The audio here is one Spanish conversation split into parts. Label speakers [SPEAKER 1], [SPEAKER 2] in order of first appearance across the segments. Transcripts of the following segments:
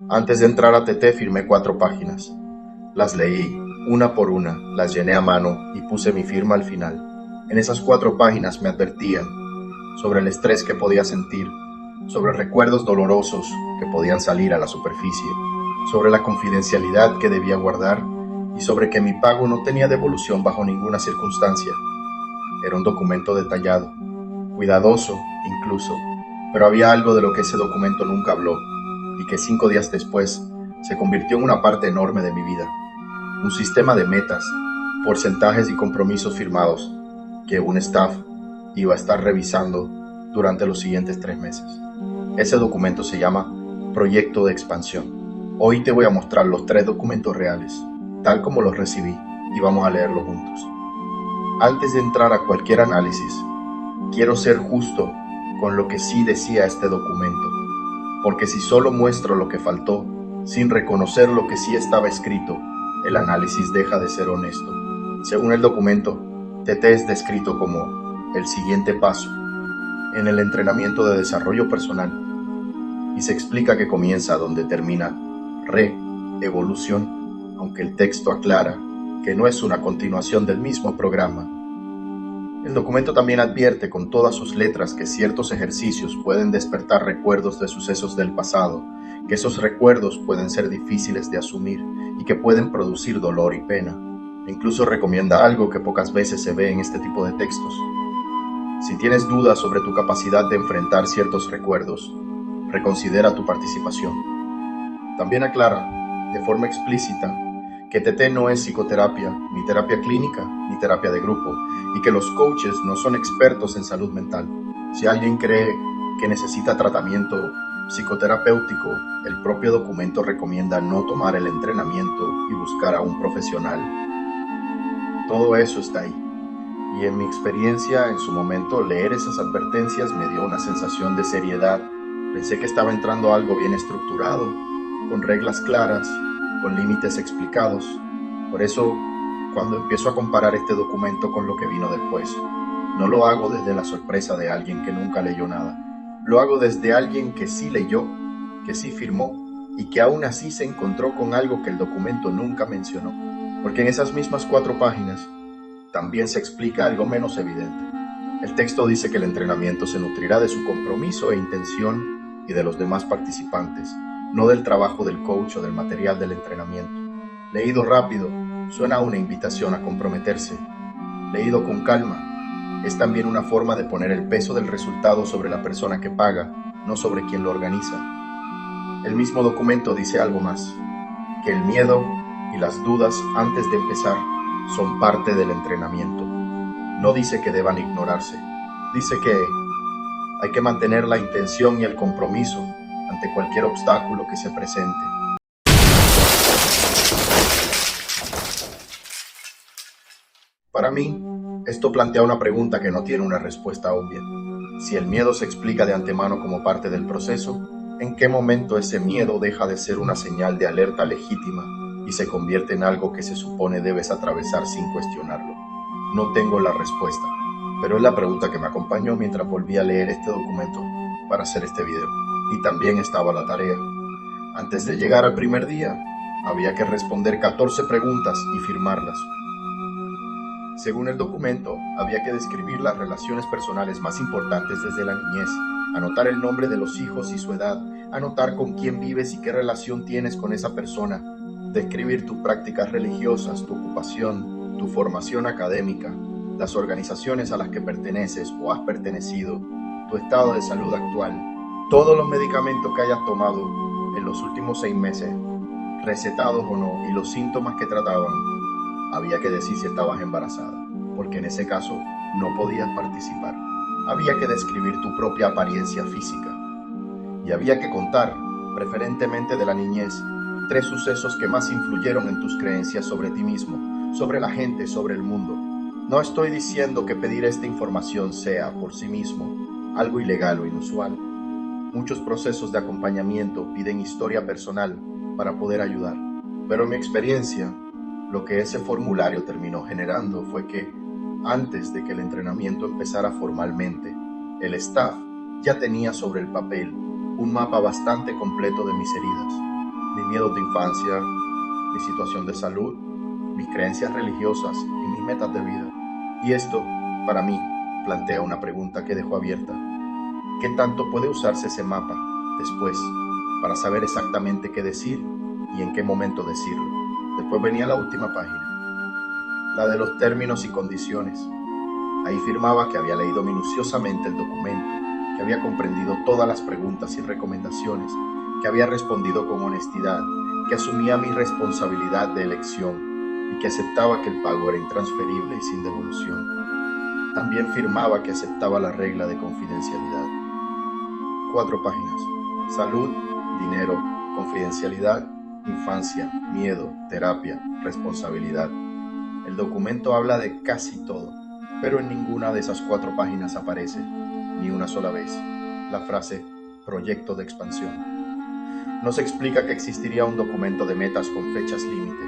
[SPEAKER 1] Antes de entrar a TT firmé 4 páginas. Las leí, una por una, las llené a mano y puse mi firma al final. En esas 4 páginas me advertían sobre el estrés que podía sentir, sobre recuerdos dolorosos que podían salir a la superficie, sobre la confidencialidad que debía guardar y sobre que mi pago no tenía devolución bajo ninguna circunstancia. Era un documento detallado, cuidadoso incluso, pero había algo de lo que ese documento nunca habló y que 5 días después se convirtió en una parte enorme de mi vida. Un sistema de metas, porcentajes y compromisos firmados que un staff iba a estar revisando durante los siguientes 3 meses. Ese documento se llama Proyecto de Expansión. Hoy te voy a mostrar los 3 documentos reales, tal como los recibí, y vamos a leerlos juntos. Antes de entrar a cualquier análisis, quiero ser justo con lo que sí decía este documento, porque si solo muestro lo que faltó, sin reconocer lo que sí estaba escrito, el análisis deja de ser honesto. Según el documento, TT es descrito como el siguiente paso en el entrenamiento de desarrollo personal y se explica que comienza donde termina re-evolución, aunque el texto aclara que no es una continuación del mismo programa. El documento también advierte con todas sus letras que ciertos ejercicios pueden despertar recuerdos de sucesos del pasado, que esos recuerdos pueden ser difíciles de asumir y que pueden producir dolor y pena. Incluso recomienda algo que pocas veces se ve en este tipo de textos. Si tienes dudas sobre tu capacidad de enfrentar ciertos recuerdos, reconsidera tu participación. También aclara, de forma explícita, que TT no es psicoterapia, ni terapia clínica, ni terapia de grupo, y que los coaches no son expertos en salud mental. Si alguien cree que necesita tratamiento psicoterapéutico, el propio documento recomienda no tomar el entrenamiento y buscar a un profesional. Todo eso está ahí. Y en mi experiencia, en su momento, leer esas advertencias me dio una sensación de seriedad. Pensé que estaba entrando a algo bien estructurado, con reglas claras, con límites explicados. Por eso, cuando empiezo a comparar este documento con lo que vino después, no lo hago desde la sorpresa de alguien que nunca leyó nada. Lo hago desde alguien que sí leyó, que sí firmó y que aún así se encontró con algo que el documento nunca mencionó. Porque en esas mismas 4 páginas también se explica algo menos evidente. El texto dice que el entrenamiento se nutrirá de su compromiso e intención y de los demás participantes, no del trabajo del coach o del material del entrenamiento. Leído rápido, suena a una invitación a comprometerse. Leído con calma, es también una forma de poner el peso del resultado sobre la persona que paga, no sobre quien lo organiza. El mismo documento dice algo más, que el miedo y las dudas antes de empezar son parte del entrenamiento. No dice que deban ignorarse, dice que hay que mantener la intención y el compromiso ante cualquier obstáculo que se presente. Para mí, esto plantea una pregunta que no tiene una respuesta obvia. Si el miedo se explica de antemano como parte del proceso, ¿en qué momento ese miedo deja de ser una señal de alerta legítima y se convierte en algo que se supone debes atravesar sin cuestionarlo? No tengo la respuesta, pero es la pregunta que me acompañó mientras volví a leer este documento para hacer este video. Y también estaba la tarea. Antes de llegar al primer día, había que responder 14 preguntas y firmarlas. Según el documento, había que describir las relaciones personales más importantes desde la niñez, anotar el nombre de los hijos y su edad, anotar con quién vives y qué relación tienes con esa persona, describir tus prácticas religiosas, tu ocupación, tu formación académica, las organizaciones a las que perteneces o has pertenecido, tu estado de salud actual, todos los medicamentos que hayas tomado en los últimos 6 meses, recetados o no, y los síntomas que trataban. Había que decir si estabas embarazada, porque en ese caso no podías participar. Había que describir tu propia apariencia física. Y había que contar, preferentemente de la niñez, 3 sucesos que más influyeron en tus creencias sobre ti mismo, sobre la gente, sobre el mundo. No estoy diciendo que pedir esta información sea, por sí mismo, algo ilegal o inusual. Muchos procesos de acompañamiento piden historia personal para poder ayudar. Pero en mi experiencia, lo que ese formulario terminó generando fue que, antes de que el entrenamiento empezara formalmente, el staff ya tenía sobre el papel un mapa bastante completo de mis heridas. mis miedos de infancia, mi situación de salud, mis creencias religiosas y mis metas de vida. Y esto, para mí, plantea una pregunta que dejo abierta. ¿Qué tanto puede usarse ese mapa después para saber exactamente qué decir y en qué momento decirlo? Después venía la última página, la de los términos y condiciones. Ahí firmaba que había leído minuciosamente el documento, que había comprendido todas las preguntas y recomendaciones, que había respondido con honestidad, que asumía mi responsabilidad de elección y que aceptaba que el pago era intransferible y sin devolución. También firmaba que aceptaba la regla de confidencialidad. 4 páginas. Salud, dinero, confidencialidad, infancia, miedo, terapia, responsabilidad. El documento habla de casi todo, pero en ninguna de esas 4 páginas aparece, ni una sola vez, la frase proyecto de expansión. No se explica que existiría un documento de metas con fechas límite.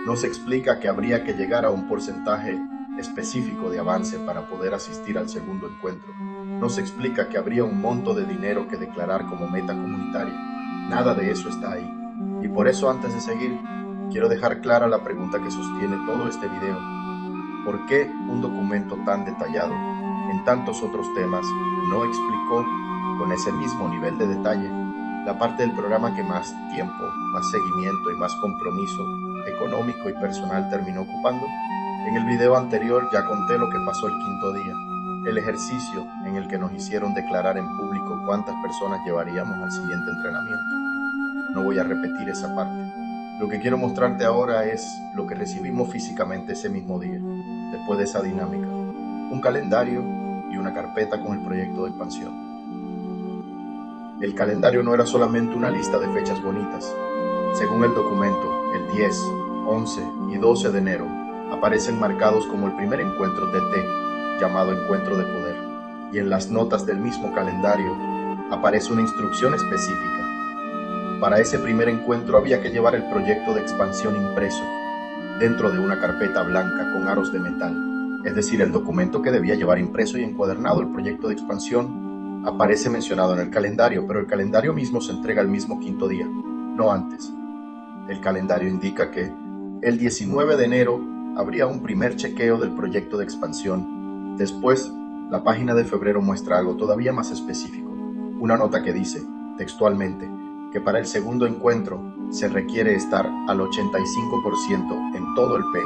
[SPEAKER 1] No se explica que habría que llegar a un porcentaje específico de avance para poder asistir al segundo encuentro. No se explica que habría un monto de dinero que declarar como meta comunitaria. Nada de eso está ahí. Y por eso, antes de seguir, quiero dejar clara la pregunta que sostiene todo este video. ¿Por qué un documento tan detallado en tantos otros temas no explicó con ese mismo nivel de detalle la parte del programa que más tiempo, más seguimiento y más compromiso económico y personal terminó ocupando? En el video anterior ya conté lo que pasó el quinto día, el ejercicio en el que nos hicieron declarar en público cuántas personas llevaríamos al siguiente entrenamiento. No voy a repetir esa parte. Lo que quiero mostrarte ahora es lo que recibimos físicamente ese mismo día, después de esa dinámica. Un calendario y una carpeta con el proyecto de expansión. El calendario no era solamente una lista de fechas bonitas. Según el documento, el 10, 11 y 12 de enero aparecen marcados como el primer encuentro TT, llamado Encuentro de Poder. Y en las notas del mismo calendario aparece una instrucción específica. Para ese primer encuentro había que llevar el proyecto de expansión impreso dentro de una carpeta blanca con aros de metal. Es decir, el documento que debía llevar impreso y encuadernado el proyecto de expansión aparece mencionado en el calendario, pero el calendario mismo se entrega el mismo quinto día, no antes. El calendario indica que el 19 de enero habría un primer chequeo del proyecto de expansión. Después, la página de febrero muestra algo todavía más específico. Una nota que dice, textualmente, que para el segundo encuentro se requiere estar al 85% en todo el P.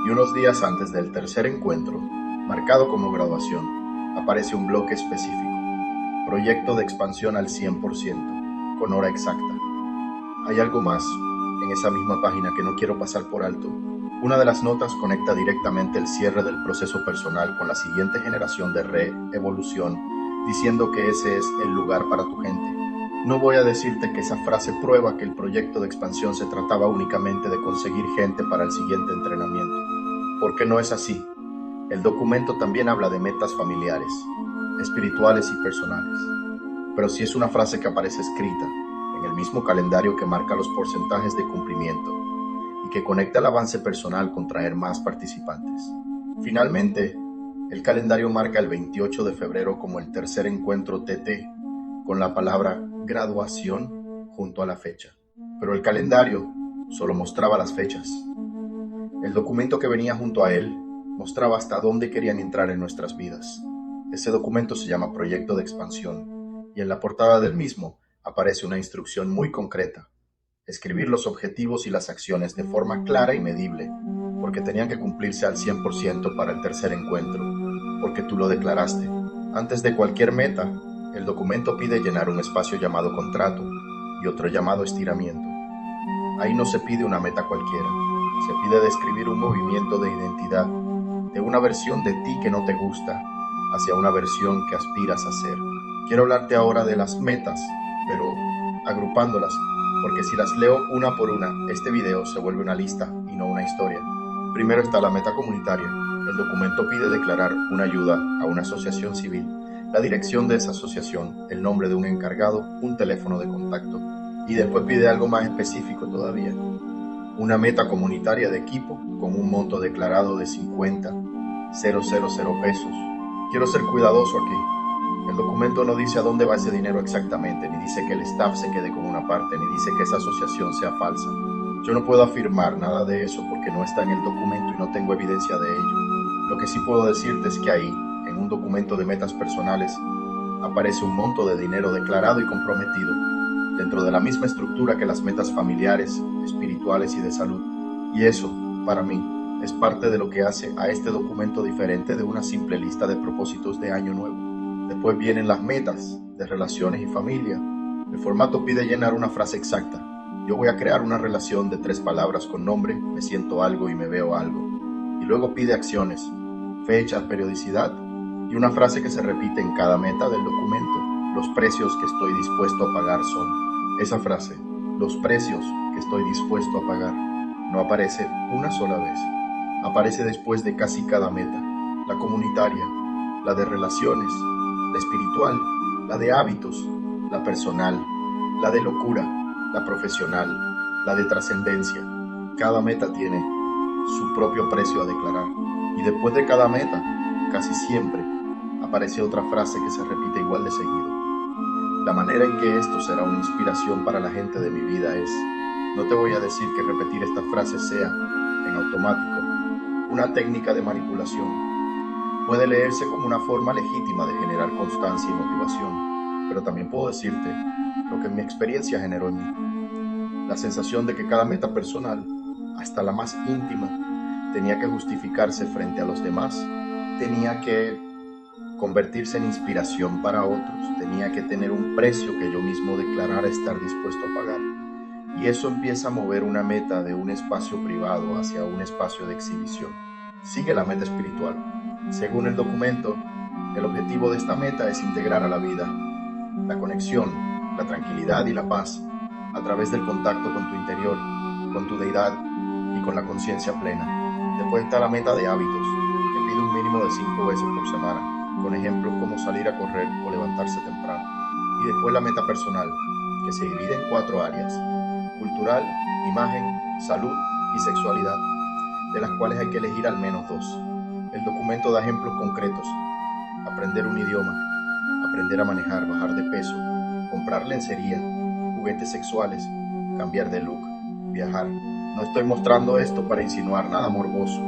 [SPEAKER 1] Y unos días antes del tercer encuentro, marcado como graduación, aparece un bloque específico. Proyecto de expansión al 100%, con hora exacta. Hay algo más en esa misma página que no quiero pasar por alto. Una de las notas conecta directamente el cierre del proceso personal con la siguiente generación de re-evolución, diciendo que ese es el lugar para tu gente. No voy a decirte que esa frase prueba que el proyecto de expansión se trataba únicamente de conseguir gente para el siguiente entrenamiento, porque no es así. El documento también habla de metas familiares, espirituales y personales, pero sí es una frase que aparece escrita en el mismo calendario que marca los porcentajes de cumplimiento y que conecta el avance personal con traer más participantes. Finalmente, el calendario marca el 28 de febrero como el tercer encuentro TT, con la palabra graduación junto a la fecha. Pero el calendario solo mostraba las fechas. El documento que venía junto a él mostraba hasta dónde querían entrar en nuestras vidas. Ese documento se llama Proyecto de Expansión y en la portada del mismo aparece una instrucción muy concreta. Escribir los objetivos y las acciones de forma clara y medible, porque tenían que cumplirse al 100% para el tercer encuentro, porque tú lo declaraste. Antes de cualquier meta, el documento pide llenar un espacio llamado contrato y otro llamado estiramiento. Ahí no se pide una meta cualquiera, se pide describir un movimiento de identidad, de una versión de ti que no te gusta, hacia una versión que aspiras a ser. Quiero hablarte ahora de las metas, pero agrupándolas, porque si las leo una por una, este video se vuelve una lista y no una historia. Primero está la meta comunitaria. El documento pide declarar una ayuda a una asociación civil, la dirección de esa asociación, el nombre de un encargado, un teléfono de contacto, y después pide algo más específico todavía. Una meta comunitaria de equipo con un monto declarado de 50,000 pesos. Quiero ser cuidadoso aquí. El documento no dice a dónde va ese dinero exactamente, ni dice que el staff se quede con una parte, ni dice que esa asociación sea falsa. Yo no puedo afirmar nada de eso porque no está en el documento y no tengo evidencia de ello. Lo que sí puedo decirte es que ahí, en un documento de metas personales, aparece un monto de dinero declarado y comprometido, dentro de la misma estructura que las metas familiares, espirituales y de salud. Y eso, para mí, es parte de lo que hace a este documento diferente de una simple lista de propósitos de año nuevo. Después vienen las metas de relaciones y familia. El formato pide llenar una frase exacta. Yo voy a crear una relación de 3 palabras con nombre, me siento algo y me veo algo. Y luego pide acciones, fechas, periodicidad y una frase que se repite en cada meta del documento. Los precios que estoy dispuesto a pagar son. Esa frase, los precios que estoy dispuesto a pagar, no aparece una sola vez. Aparece después de casi cada meta. La comunitaria, la de relaciones, la espiritual, la de hábitos, la personal, la de locura, la profesional, la de trascendencia. Cada meta tiene su propio precio a declarar. Y después de cada meta, casi siempre, aparece otra frase que se repite igual de seguido. La manera en que esto será una inspiración para la gente de mi vida es, no te voy a decir que repetir esta frase sea, en automático, una técnica de manipulación. Puede leerse como una forma legítima de generar constancia y motivación, pero también puedo decirte lo que mi experiencia generó en mí. La sensación de que cada meta personal, hasta la más íntima, tenía que justificarse frente a los demás, tenía que convertirse en inspiración para otros, tenía que tener un precio que yo mismo declarara estar dispuesto a pagar. Y eso empieza a mover una meta de un espacio privado hacia un espacio de exhibición. Sigue la meta espiritual. Según el documento, el objetivo de esta meta es integrar a la vida la conexión, la tranquilidad y la paz a través del contacto con tu interior, con tu deidad y con la conciencia plena. Después está la meta de hábitos, que pide un mínimo de 5 veces por semana, con ejemplos como salir a correr o levantarse temprano. Y después la meta personal, que se divide en 4 áreas: cultural, imagen, salud y sexualidad, de las cuales hay que elegir al menos 2. El documento da ejemplos concretos: aprender un idioma, aprender a manejar, bajar de peso, comprar lencería, juguetes sexuales, cambiar de look, viajar. No estoy mostrando esto para insinuar nada morboso.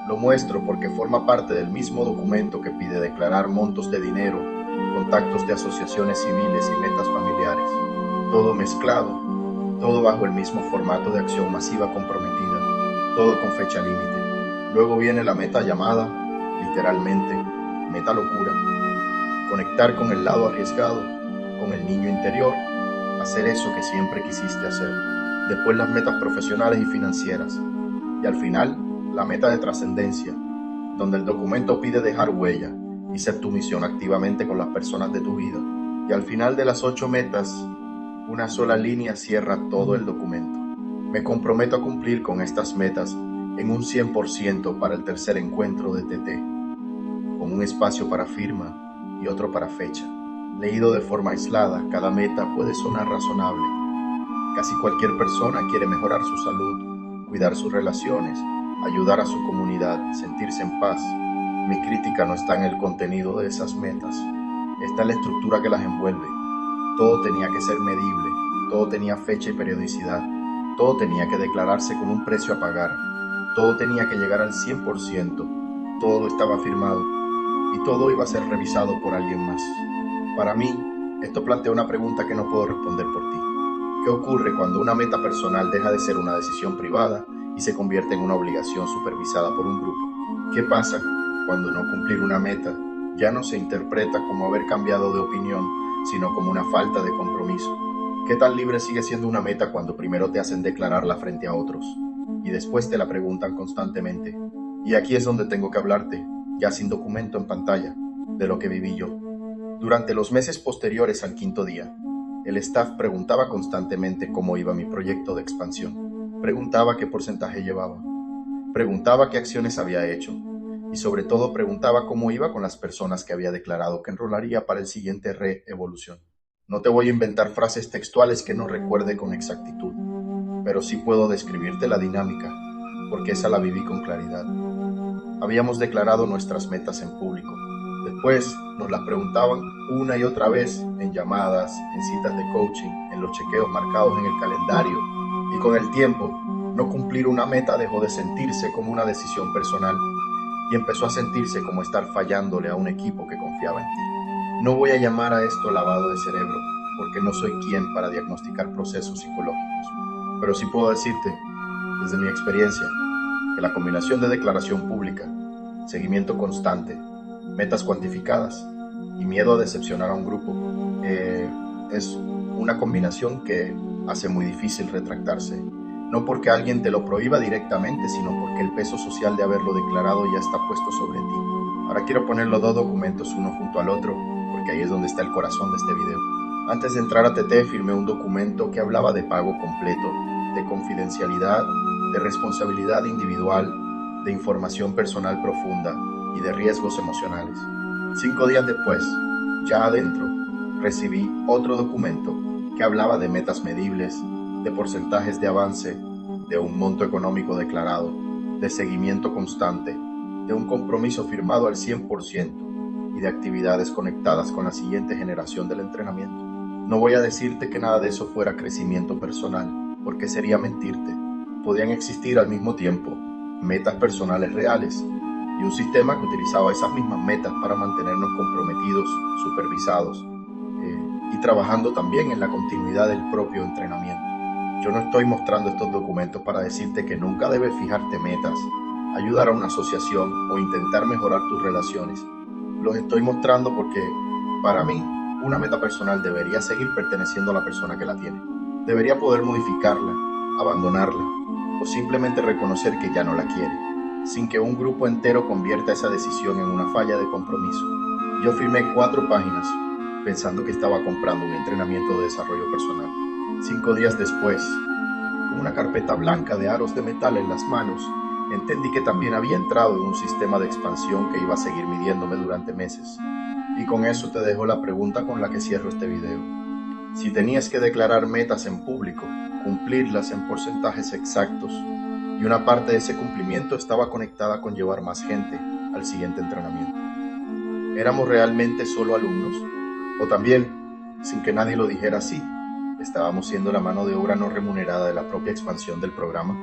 [SPEAKER 1] Lo muestro porque forma parte del mismo documento que pide declarar montos de dinero, contactos de asociaciones civiles y metas familiares. Todo mezclado, todo bajo el mismo formato de acción masiva comprometida, todo con fecha límite. Luego viene la meta llamada, literalmente, meta locura. Conectar con el lado arriesgado, con el niño interior, hacer eso que siempre quisiste hacer. Después las metas profesionales y financieras. Y al final, la meta de trascendencia, donde el documento pide dejar huella y ser tu misión activamente con las personas de tu vida. Y al final de las 8 metas, una sola línea cierra todo el documento. Me comprometo a cumplir con estas metas en un 100% para el tercer encuentro de TT, con un espacio para firma y otro para fecha. Leído de forma aislada, cada meta puede sonar razonable. Casi cualquier persona quiere mejorar su salud, cuidar sus relaciones, ayudar a su comunidad, sentirse en paz. Mi crítica no está en el contenido de esas metas, está en la estructura que las envuelve. Todo tenía que ser medible, todo tenía fecha y periodicidad, todo tenía que declararse con un precio a pagar, todo tenía que llegar al 100%, todo estaba firmado y todo iba a ser revisado por alguien más. Para mí, esto plantea una pregunta que no puedo responder por ti. ¿Qué ocurre cuando una meta personal deja de ser una decisión privada y se convierte en una obligación supervisada por un grupo? ¿Qué pasa cuando no cumplir una meta ya no se interpreta como haber cambiado de opinión, sino como una falta de compromiso? ¿Qué tan libre sigue siendo una meta cuando primero te hacen declararla frente a otros y después te la preguntan constantemente? Y aquí es donde tengo que hablarte, ya sin documento en pantalla, de lo que viví yo. Durante los meses posteriores al 5.º día, el staff preguntaba constantemente cómo iba mi proyecto de expansión, preguntaba qué porcentaje llevaba, preguntaba qué acciones había hecho y sobre todo preguntaba cómo iba con las personas que había declarado que enrolaría para el siguiente re-evolución. No te voy a inventar frases textuales que no recuerde con exactitud, pero sí puedo describirte la dinámica, porque esa la viví con claridad. Habíamos declarado nuestras metas en público. Después nos las preguntaban una y otra vez en llamadas, en citas de coaching, en los chequeos marcados en el calendario. Y con el tiempo, no cumplir una meta dejó de sentirse como una decisión personal y empezó a sentirse como estar fallándole a un equipo que confiaba en ti. No voy a llamar a esto lavado de cerebro, porque no soy quien para diagnosticar procesos psicológicos. Pero sí puedo decirte, desde mi experiencia, que la combinación de declaración pública, seguimiento constante, metas cuantificadas y miedo a decepcionar a un grupo es una combinación que hace muy difícil retractarse. No porque alguien te lo prohíba directamente, sino porque el peso social de haberlo declarado ya está puesto sobre ti. Ahora quiero poner los dos documentos uno junto al otro, porque ahí es donde está el corazón de este video. Antes de entrar a TT firmé un documento que hablaba de pago completo, de confidencialidad, de responsabilidad individual, de información personal profunda y de riesgos emocionales. 5 días después, ya adentro, recibí otro documento que hablaba de metas medibles, de porcentajes de avance, de un monto económico declarado, de seguimiento constante, de un compromiso firmado al 100% y de actividades conectadas con la siguiente generación del entrenamiento. No voy a decirte que nada de eso fuera crecimiento personal, porque sería mentirte. Podían existir al mismo tiempo metas personales reales y un sistema que utilizaba esas mismas metas para mantenernos comprometidos, supervisados y trabajando también en la continuidad del propio entrenamiento. Yo no estoy mostrando estos documentos para decirte que nunca debes fijarte metas, ayudar a una asociación o intentar mejorar tus relaciones. Los estoy mostrando porque, para mí, una meta personal debería seguir perteneciendo a la persona que la tiene. Debería poder modificarla, abandonarla o simplemente reconocer que ya no la quiere, sin que un grupo entero convierta esa decisión en una falla de compromiso. Yo firmé 4 páginas pensando que estaba comprando un entrenamiento de desarrollo personal. 5 días después, con una carpeta blanca de aros de metal en las manos, entendí que también había entrado en un sistema de expansión que iba a seguir midiéndome durante meses. Y con eso te dejo la pregunta con la que cierro este video. Si tenías que declarar metas en público, cumplirlas en porcentajes exactos, y una parte de ese cumplimiento estaba conectada con llevar más gente al siguiente entrenamiento. ¿Éramos realmente solo alumnos? O también, sin que nadie lo dijera así, estábamos siendo la mano de obra no remunerada de la propia expansión del programa.